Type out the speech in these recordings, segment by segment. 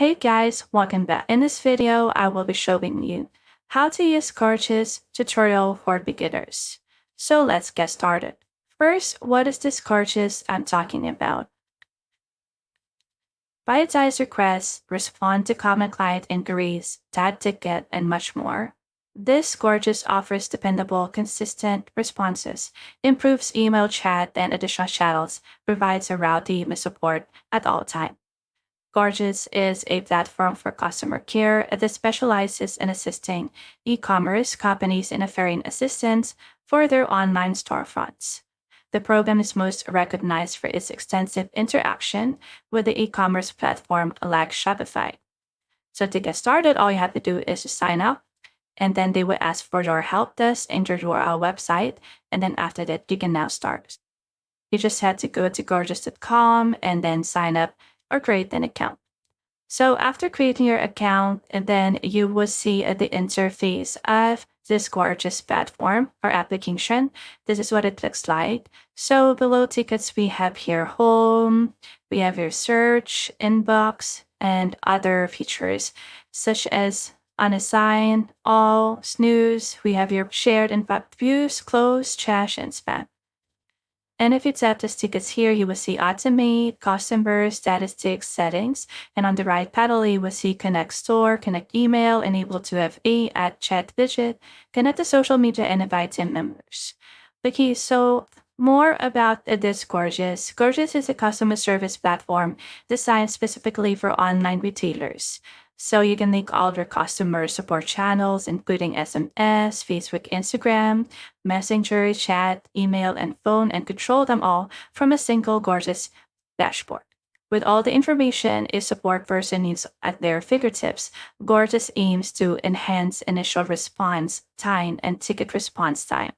Hey guys, welcome back. In this video, I will be showing you how to use Gorgias tutorial for beginners. So let's get started. First, what is this Gorgias I'm talking about? Bite-sized requests, respond to common client inquiries, tag ticket, and much more. This Gorgias offers dependable, consistent responses, improves email chat and additional channels, provides a routing support at all times. Gorgias is a platform for customer care that specializes in assisting e-commerce companies in offering assistance for their online storefronts. The program is most recognized for its extensive interaction with the e-commerce platform like Shopify. So to get started, all you have to do is to sign up, and then they will ask for your help desk and your URL website, and then after that, you can now start. You just have to go to gorgias.com and then sign up or create an account. So after creating your account, and then you will see the interface of this Gorgias platform or application. This is what it looks like. So below tickets, we have here home, we have your search, inbox, and other features such as unassigned, all, snooze. We have your shared and pop views, close, trash, and spam. And if you tap the tickets here, you will see automate, customer, statistics, settings. And on the right panel, you will see connect store, connect email, enable to FA, add chat widget, connect to social media, and invite team members. Okay, so more about this Gorgias. Gorgias is a customer service platform designed specifically for online retailers. So you can link all your customer support channels, including SMS, Facebook, Instagram, Messenger, chat, email, and phone, and control them all from a single Gorgias dashboard. With all the information a support person needs at their fingertips, Gorgias aims to enhance initial response time and ticket response time.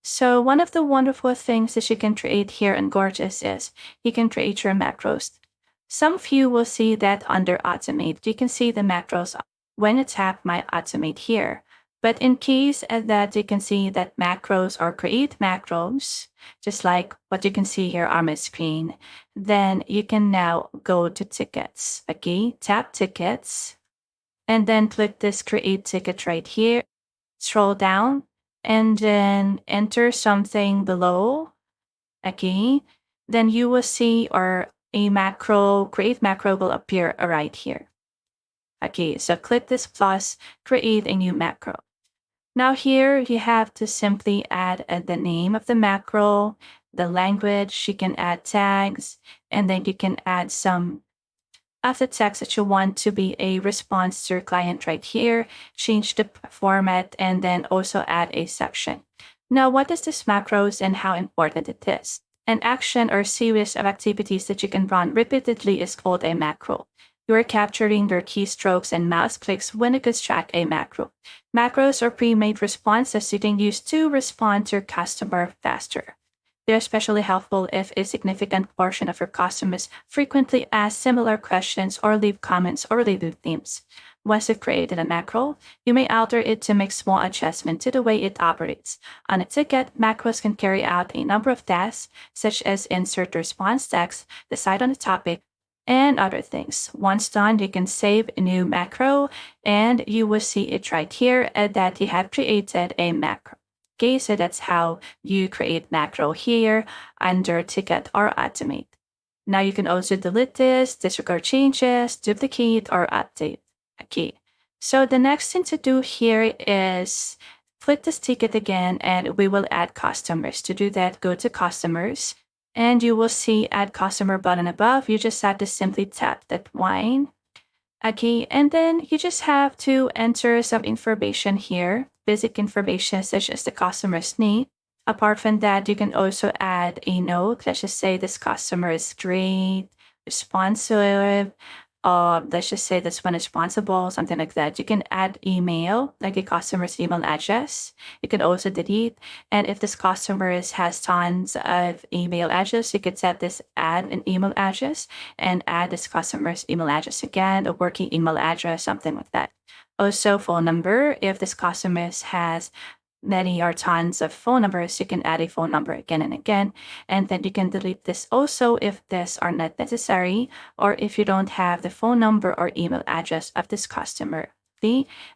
So one of the wonderful things that you can create here in Gorgias is you can create your macros. Some of you will see that under automate, you can see the macros when you tap my automate here. But in case that you can see that macros or create macros, just like what you can see here on my screen, then you can now go to tickets. Okay, tap tickets and then click this create ticket right here. Scroll down and then enter something below. Okay, then you will see or a macro, create macro will appear right here. Okay, so click this plus, create a new macro. Now here you have to simply add the name of the macro, the language, you can add tags, and then you can add some of the text that you want to be a response to your client right here, change the format, and then also add a section. Now, what is this macros and how important it is? An action or series of activities that you can run repeatedly is called a macro. You are capturing your keystrokes and mouse clicks when you construct a macro. Macros are pre-made responses you can use to respond to your customer faster. They're especially helpful if a significant portion of your customers frequently ask similar questions or leave comments or leave themes. Once you've created a macro, you may alter it to make small adjustments to the way it operates. On a ticket, macros can carry out a number of tasks, such as insert the response text, decide on the topic, and other things. Once done, you can save a new macro, and you will see it right here that you have created a macro. Okay, so that's how you create macro here under ticket or automate. Now you can also delete this, disregard changes, duplicate, or update. Okay, so the next thing to do here is click this ticket again and we will add customers. To do that, go to customers and you will see add customer button above. You just have to simply tap that line. Okay, and then you just have to enter some information here, basic information such as the customer's name. Apart from that, you can also add a note. Let's just say this customer is great, responsive. Let's just say this one is responsible, something like that. You can add email, like a customer's email address. You can also delete. And if this customer has tons of email address, you could set this add an email address and add this customer's email address again, a working email address, something like that. Also, phone number, if this customer has many or tons of phone numbers, you can add a phone number again and again. And then you can delete this also if these are not necessary, or if you don't have the phone number or email address of this customer.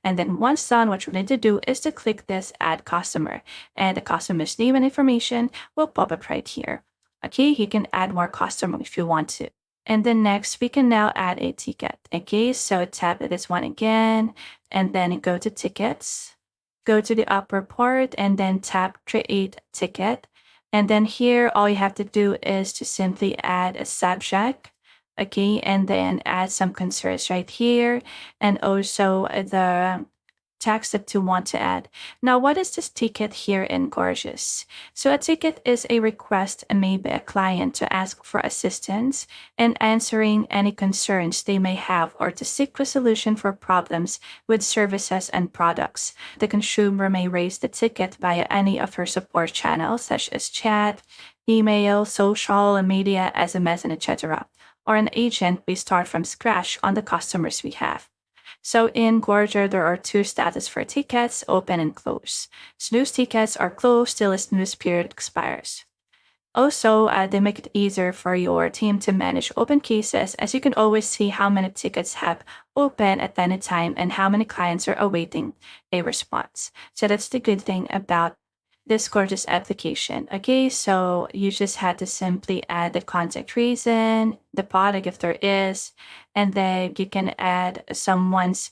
And then once done, what you need to do is to click this add customer, and the customer's name and information will pop up right here. Okay, you can add more customer if you want to. And then next, we can now add a ticket. Okay, so tap this one again, and then go to tickets. Go to the upper part and then tap create ticket. And then here, all you have to do is to simply add a subject. Okay, and then add some concerns right here, and also the text that you want to add. Now, what is this ticket here in Gorgias? So a ticket is a request made by a client to ask for assistance in answering any concerns they may have or to seek resolution for problems with services and products. The consumer may raise the ticket via any of her support channels such as chat, email, social media, SMS, and etc. Or an agent may start from scratch on the customer's behalf. So in Gorgia, there are two status for tickets, open and close. Snooze tickets are closed till a snooze period expires. Also, they make it easier for your team to manage open cases, as you can always see how many tickets have open at any time and how many clients are awaiting a response. So that's the good thing about this Gorgias application. Okay, so you just had to simply add the contact reason, the product if there is, and then you can add someone's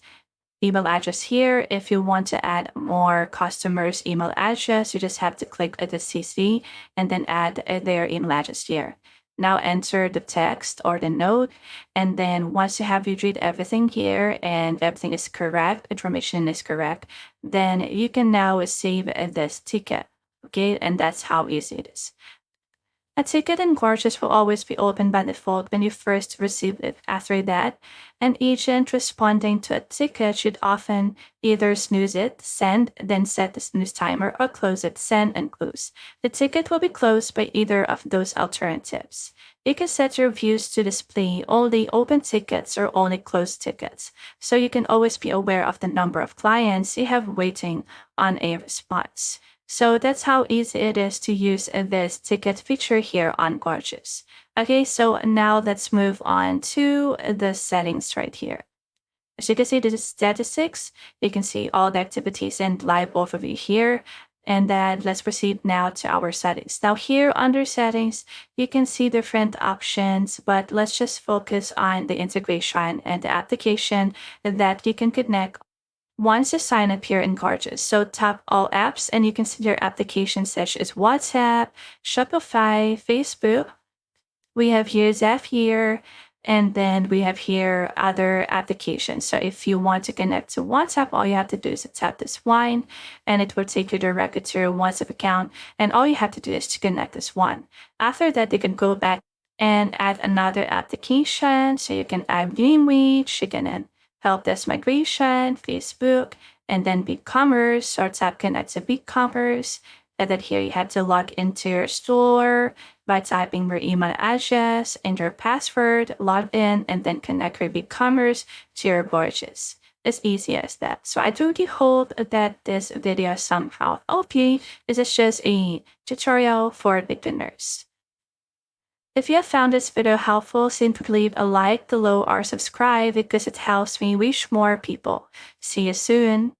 email address here. If you want to add more customers' email address, you just have to click at the CC and then add their email address here. Now enter the text or the note, and then once you have read everything here and everything is correct, information is correct, then you can now save this ticket. Okay, and that's how easy it is. A ticket in Gorgias will always be open by default when you first receive it. After that, an agent responding to a ticket should often either snooze it, send, then set the snooze timer, or close it, send, and close. The ticket will be closed by either of those alternatives. You can set your views to display only open tickets or only closed tickets, so you can always be aware of the number of clients you have waiting on a response. So that's how easy it is to use this ticket feature here on Gorgias. Okay, so now let's move on to the settings right here. As you can see, this is statistics. You can see all the activities and live overview here. And then let's proceed now to our settings. Now here under settings, you can see different options, but let's just focus on the integration and the application that you can connect once you sign up here in Gorgias. So tap all apps and you can see your applications such as WhatsApp, Shopify, Facebook. We have here Zapier, and then we have here other applications. So if you want to connect to WhatsApp, all you have to do is tap this one and it will take you directly to your WhatsApp account. And all you have to do is to connect this one. After that, you can go back and add another application. So you can add Greenwich, you can add Help Desk Migration, Facebook, and then BigCommerce, or tap Connect to BigCommerce. And then here you have to log into your store by typing your email address and your password, log in, and then connect your BigCommerce to your Gorgias. As easy as that. So I truly hope that this video somehow helped you. This is just a tutorial for beginners. If you have found this video helpful, simply leave a like below or subscribe because it helps me reach more people. See you soon.